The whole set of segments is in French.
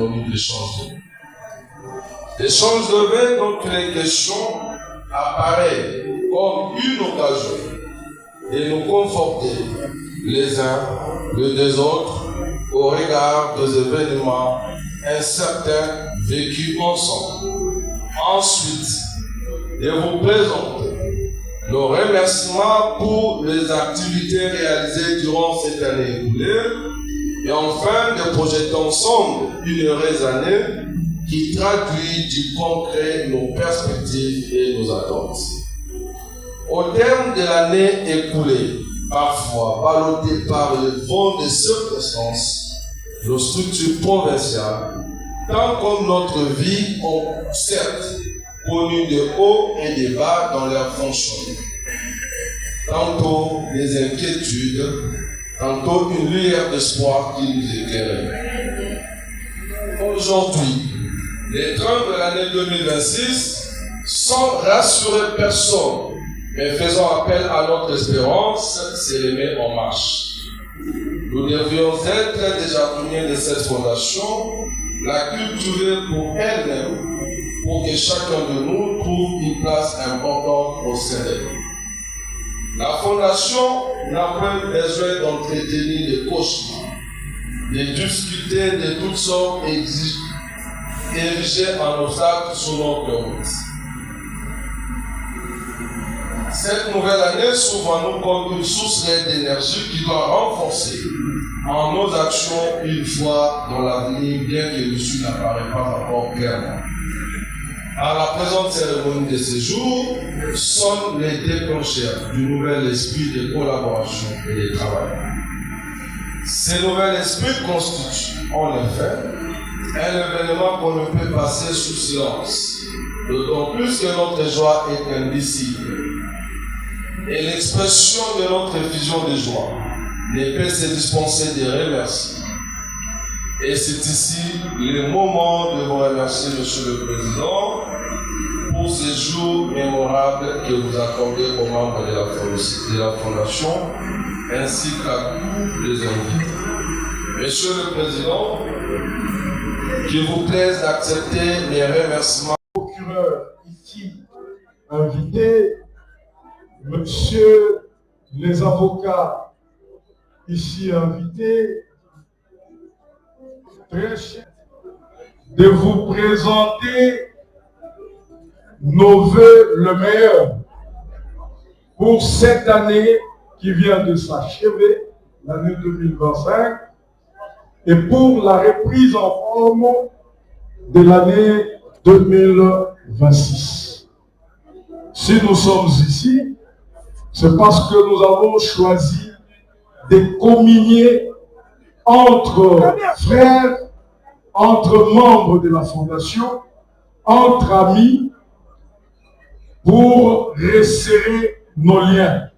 cérémonie d'échange de vœux. L'échange de vœux, dont il est question, apparaît comme une occasion de nous conforter les uns des autres au regard des événements incertains vécus ensemble. Ensuite, de vous présenter nos remerciements pour les activités réalisées durant cette année écoulée et enfin de projeter ensemble une heureuse année qui traduit du concret nos perspectives et nos attentes. Au terme de l'année écoulée, parfois ballottée par le vent des circonstances, nos structures provinciales, tant comme notre vie, ont certes connu des hauts et des bas dans leur fonctionnement. Tantôt des inquiétudes, tantôt une lueur d'espoir qui nous éclairait. Aujourd'hui, les trains de l'année 2026, sans rassurer personne, mais faisant appel à notre espérance, c'est les met en marche. Nous devions être des jardiniers de cette fondation, la cultiver pour elle-même, pour que chacun de nous trouve une place importante au sein d'elle. La fondation n'a pas besoin d'entretenir des cauchemars, de discuter de toutes sortes érigées en obstacle sur notre route. Cette nouvelle année s'ouvre à nous comme une source d'énergie qui doit renforcer en nos actions une fois dans l'avenir, bien que l'issue n'apparaît pas encore clairement. À la présente cérémonie de ce jour, sonnent les déclencheurs du nouvel esprit de collaboration et de travail. Ce nouvel esprit constitue, en effet, un événement qu'on ne peut passer sous silence, d'autant plus que notre joie est indicible. Et l'expression de notre vision de joie ne peut se dispenser de remerciements. Et c'est ici le moment de vous remercier, Monsieur le Président, pour ces jours mémorables que vous accordez aux membres de la Fondation, ainsi qu'à tous les invités. Monsieur le Président, qu'il vous plaise d'accepter mes remerciements. Procureur ici invité, Monsieur les avocats ici invités, très cher de vous présenter nos vœux le meilleur pour cette année qui vient de s'achever, l'année 2025, et pour la reprise en forme de l'année 2026. Si nous sommes ici, c'est parce que nous avons choisi de communier entre frères, entre membres de la Fondation, entre amis, pour resserrer nos liens.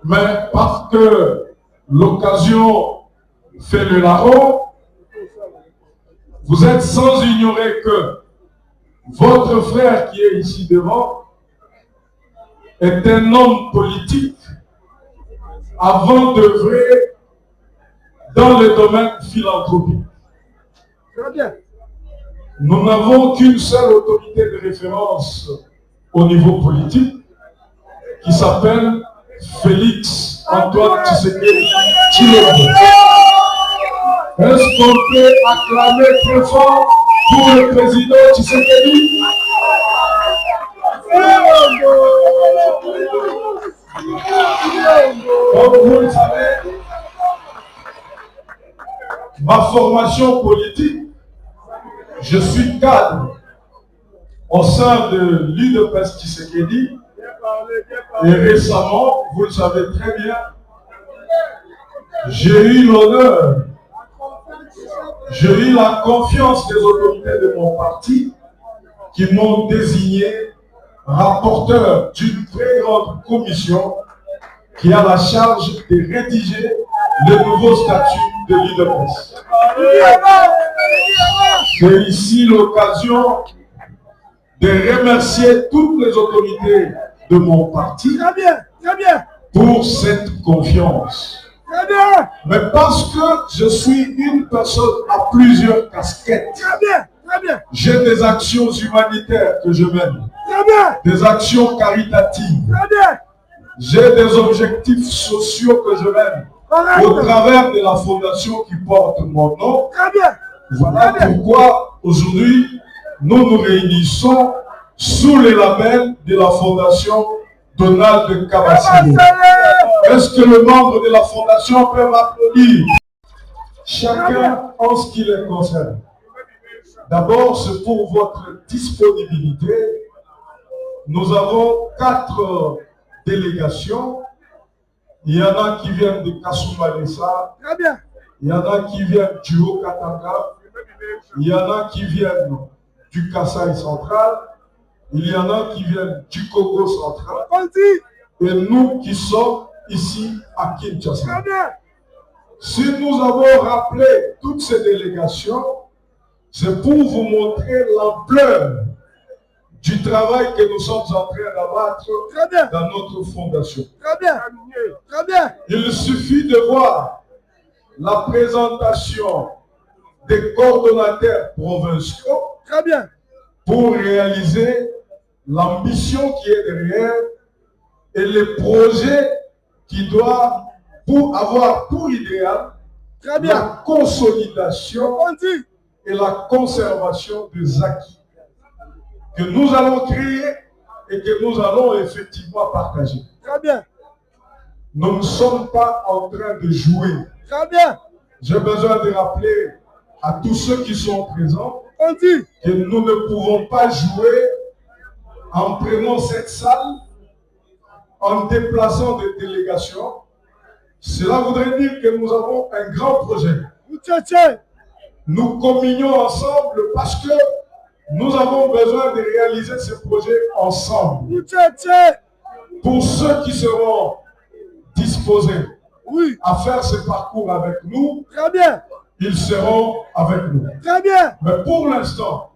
Mais parce que l'occasion fait le larron, vous êtes sans ignorer que votre frère qui est ici devant est un homme politique avant d'œuvrer dans le domaine philanthropique. Très bien. Nous n'avons qu'une seule autorité de référence au niveau politique qui s'appelle Félix Antoine Tshisekedi Tshilombo. Est-ce qu'on peut acclamer très fort pour le président Tshisekedi? Comme vous le savez, ma formation politique, je suis cadre au sein de l'UDPS Tshisekedi et récemment, vous le savez très bien, j'ai eu l'honneur, j'ai eu la confiance des autorités de mon parti qui m'ont désigné rapporteur d'une très grande commission qui a la charge de rédiger le nouveau statut de l'UDPS. C'est ici l'occasion de remercier toutes les autorités de mon parti pour cette confiance. Très bien. Mais parce que je suis une personne à plusieurs casquettes. Très bien. Très bien. J'ai des actions humanitaires que je mène. Très bien. Des actions caritatives. Très bien. J'ai des objectifs sociaux que je mène. Correct. Au travers de la fondation qui porte mon nom. Très bien. Voilà pourquoi aujourd'hui nous nous réunissons sous les labels de la fondation Donald Kabasile. Est-ce que le membre de la fondation peut m'applaudir? Chacun en ce qui les concerne. D'abord, c'est pour votre disponibilité. Nous avons 4 délégations. Il y en a qui viennent de Kasumbalesa. Très bien. Il y en a qui viennent du Haut-Katanga. Il y en a qui viennent du Kasaï central. Il y en a qui viennent du Congo central. Et nous qui sommes ici à Kinshasa. Très bien. Si nous avons rappelé toutes ces délégations, c'est pour vous montrer l'ampleur du travail que nous sommes en train d'abattre dans notre fondation. Très bien. Très bien. Il suffit de voir la présentation des coordonnateurs provinciaux. Très bien. Pour réaliser l'ambition qui est derrière et les projets qui doivent avoir pour idéal la consolidation et la conservation des acquis que nous allons créer et que nous allons effectivement partager. Très bien. Nous ne sommes pas en train de jouer. Très bien. J'ai besoin de rappeler à tous ceux qui sont présents que nous ne pouvons pas jouer en prenant cette salle, en déplaçant des délégations. Cela voudrait dire que nous avons un grand projet. Nous communions ensemble parce que nous avons besoin de réaliser ce projet ensemble. Pour ceux qui seront disposés à faire ce parcours avec nous, très bien, ils seront avec nous. Très bien. Mais pour l'instant,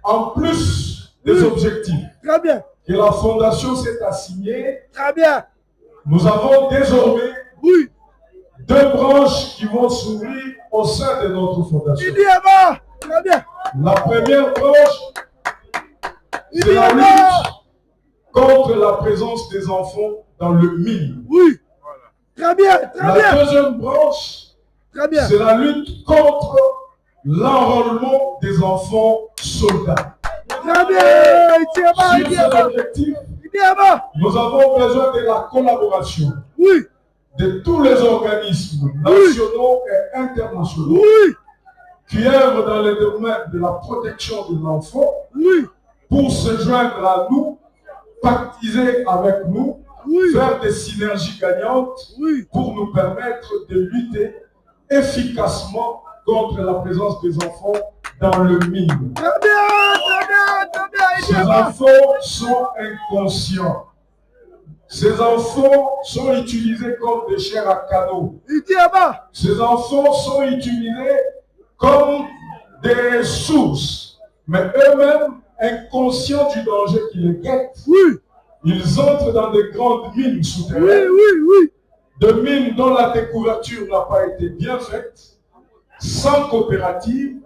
en plus des objectifs Très bien. que la fondation s'est assignée, Très bien. nous avons désormais 2 branches qui vont s'ouvrir au sein de notre fondation. Très bien. La première branche, c'est la lutte contre la présence des enfants dans le mine. Très bien. Très bien. La deuxième branche, c'est la lutte contre l'enrôlement des enfants soldats. Très bien. Sur cet objectif, nous avons besoin de la collaboration de tous les organismes nationaux et internationaux qui œuvrent dans le domaine de la protection de l'enfant pour se joindre à nous, pactiser avec nous, faire des synergies gagnantes pour nous permettre de lutter efficacement contre la présence des enfants dans le mine. Très bien, très bien. Ces enfants sont inconscients. Ces enfants sont utilisés comme des chairs à cadeau. Ces enfants sont utilisés comme des ressources. Mais eux-mêmes, inconscients du danger qui les guette, ils entrent dans des grandes mines souterraines. De mines dont la découverture n'a pas été bien faite, sans coopérative,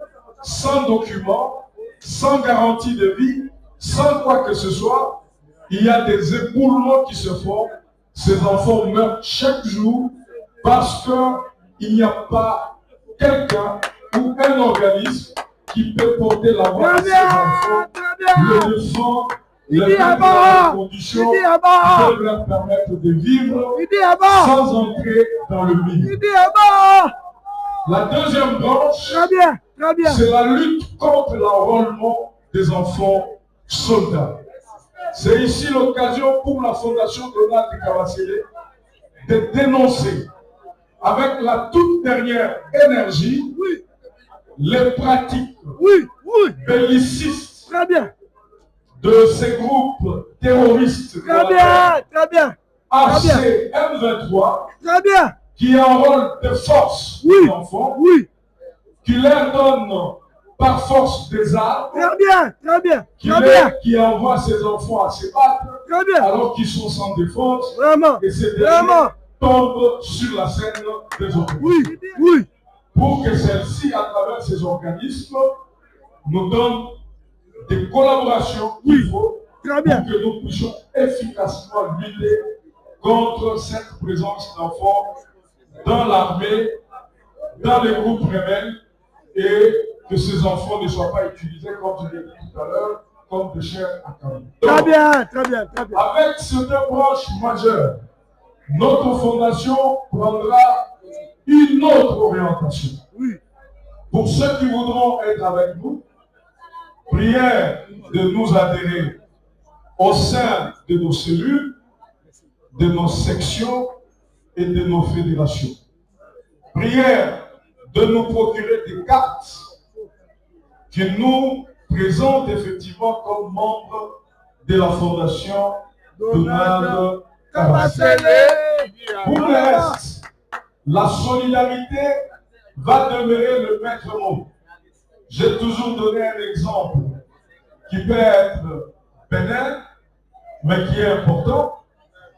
sans documents, sans garantie de vie, sans quoi que ce soit. Il y a des éboulements qui se font. Ces enfants meurent chaque jour parce qu'il n'y a pas quelqu'un ou un organisme qui peut porter la voix de ces enfants, le défendre, les mettre dans des conditions qui peuvent leur permettre de vivre sans entrer dans le mine. La deuxième branche, c'est la lutte contre l'enrôlement des enfants soldats. C'est ici l'occasion pour la fondation Donald Kabasile de dénoncer avec la toute dernière énergie les pratiques bellicistes de ces groupes terroristes AC M23 qui enrôlent de force les enfants, qui leur donnent par force des armes, qui envoient ces enfants à se battre alors qu'ils sont sans défense, et ces derniers tombe sur la scène des autorités. Oui, oui. Pour que celle-ci, à travers ces organismes, nous donne des collaborations qu'il faut Très pour bien. que nous puissions efficacement lutter contre cette présence d'enfants dans l'armée, dans les groupes rebelles, et que ces enfants ne soient pas utilisés, comme je l'ai dit tout à l'heure, comme de chair à canon. Très bien, très bien, très bien. Avec ces deux branches majeures, notre fondation prendra une autre orientation. Oui. Pour ceux qui voudront être avec nous, prière de nous adhérer au sein de nos cellules, de nos sections et de nos fédérations. Prière de nous procurer des cartes qui nous présentent effectivement comme membres de la Fondation Donald Kabasele. Pour le reste, la solidarité va demeurer le maître mot. J'ai toujours donné un exemple qui peut être bénin, mais qui est important.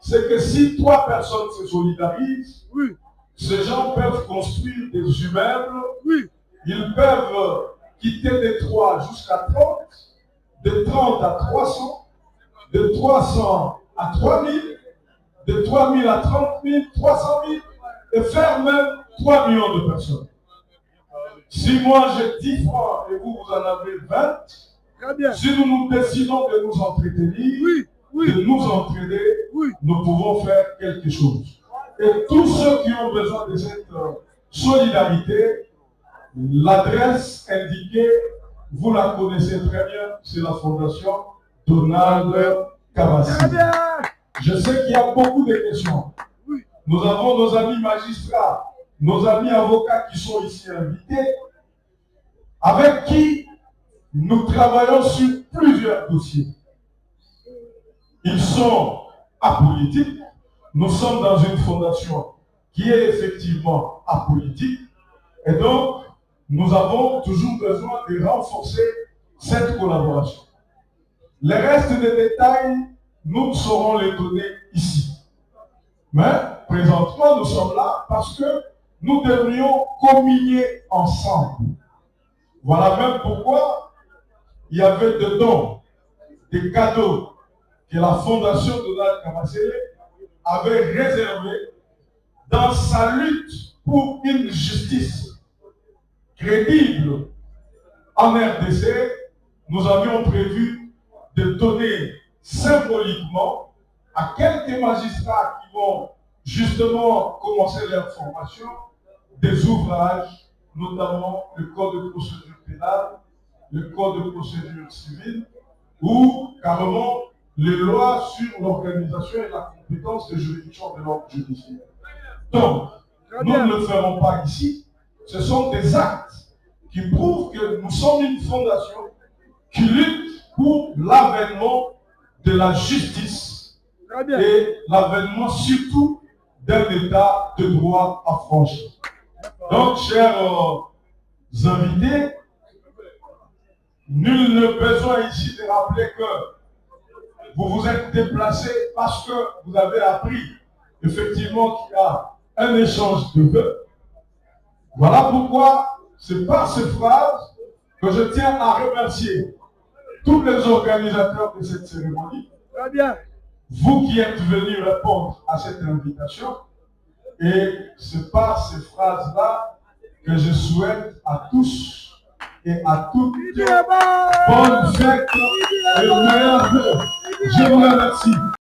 C'est que si 3 personnes se solidarisent, Oui, ces gens peuvent construire des immeubles, oui. ils peuvent quitter de 3 jusqu'à 30, de 30 à 300, de 300 à 3000, de 3000 à 30 000, 300 000, et faire même 3 millions de personnes. Si moi j'ai 10 francs et vous, vous en avez 20, Très bien. si nous décidons de nous entretenir, Oui, oui. de nous entraider, Oui. nous pouvons faire quelque chose. Et tous ceux qui ont besoin de cette solidarité, l'adresse indiquée, vous la connaissez très bien, c'est la Fondation Donald Très Kabasele. bien. Je sais qu'il y a beaucoup de questions. Oui. Nous avons nos amis magistrats, nos amis avocats qui sont ici invités, avec qui nous travaillons sur plusieurs dossiers. Ils sont apolitiques. Nous sommes dans une fondation qui est effectivement apolitique. Et donc, nous avons toujours besoin de renforcer cette collaboration. Les restes des détails, nous saurons les donner ici. Mais présentement, nous sommes là parce que nous devrions communier ensemble. Voilà même pourquoi il y avait dedans des cadeaux que la Fondation Donald Kabasele avait réservés dans sa lutte pour une justice crédible en RDC. Nous avions prévu de donner symboliquement à quelques magistrats qui vont justement commencer leur formation des ouvrages, notamment le Code de procédure pénale, le Code de procédure civile, ou carrément les lois sur l'organisation et la compétence des juridictions de l'ordre judiciaire. Donc, nous ne le ferons pas ici. Ce sont des actes qui prouvent que nous sommes une fondation qui lutte pour l'avènement de la justice et l'avènement surtout d'un état de droit affranchi. Donc, chers invités, nul ne besoin ici de rappeler que vous vous êtes déplacés parce que vous avez appris effectivement qu'il y a un échange de vœux. Voilà pourquoi c'est par ces phrases que je tiens à remercier tous les organisateurs de cette cérémonie. Très bien. Vous qui êtes venus répondre à cette invitation. Et c'est par ces phrases-là que je souhaite à tous et à toutes bonne fête et meilleure. Je vous remercie.